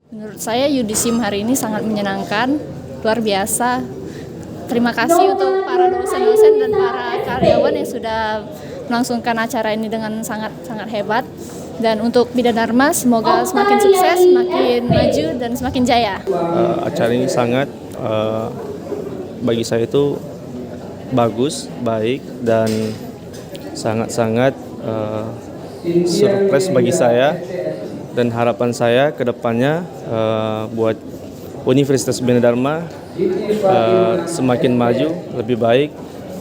Menurut saya Yudisium hari ini sangat menyenangkan, luar biasa. Terima kasih untuk para dosen-dosen dan para karyawan yang sudah melangsungkan acara ini dengan sangat hebat. Dan untuk Bina Dharma semoga semakin sukses, semakin maju dan semakin jaya. Acara ini sangat bagi saya itu bagus, baik dan sangat surprise bagi saya. Dan harapan saya ke depannya buat Universitas Bina Dharma semakin maju, lebih baik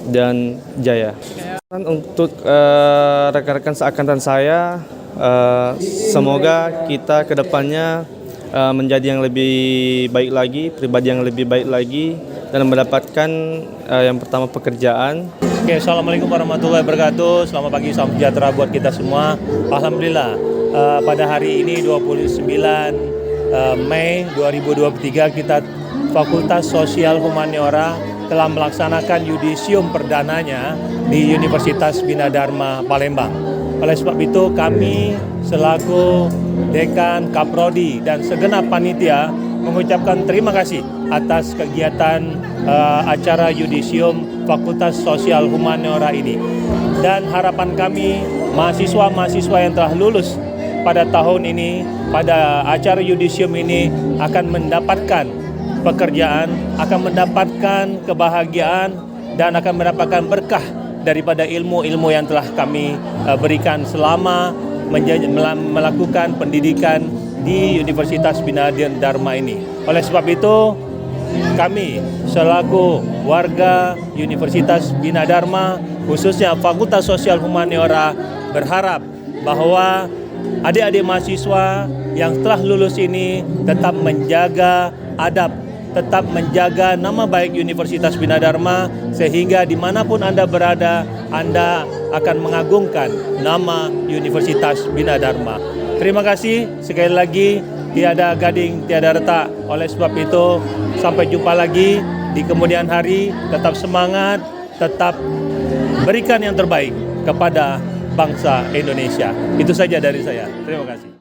dan jaya. Untuk rekan-rekan seangkatan saya, semoga kita ke depannya menjadi yang lebih baik lagi, pribadi yang lebih baik lagi, dan mendapatkan yang pertama pekerjaan. Oke, Assalamualaikum warahmatullahi wabarakatuh. Selamat pagi, salam sejahtera buat kita semua. Alhamdulillah. Pada hari ini 29 Mei 2023 kita Fakultas Sosial Humaniora telah melaksanakan yudisium perdananya di Universitas Bina Dharma Palembang. Oleh sebab itu kami selaku Dekan, Kaprodi dan segenap panitia mengucapkan terima kasih atas kegiatan acara yudisium Fakultas Sosial Humaniora ini. Dan harapan kami mahasiswa-mahasiswa yang telah lulus pada tahun ini, pada acara yudisium ini akan mendapatkan pekerjaan, akan mendapatkan kebahagiaan, dan akan mendapatkan berkah daripada ilmu-ilmu yang telah kami berikan selama melakukan pendidikan di Universitas Bina Dharma ini. Oleh sebab itu, kami selaku warga Universitas Bina Dharma, khususnya Fakultas Sosial Humaniora, berharap bahwa adik-adik mahasiswa yang telah lulus ini tetap menjaga adab, tetap menjaga nama baik Universitas Bina Dharma, sehingga dimanapun Anda berada, Anda akan mengagungkan nama Universitas Bina Dharma. Terima kasih sekali lagi, tiada gading, tiada retak. Oleh sebab itu, sampai jumpa lagi di kemudian hari. Tetap semangat, tetap berikan yang terbaik kepada bangsa Indonesia. Itu saja dari saya. Terima kasih.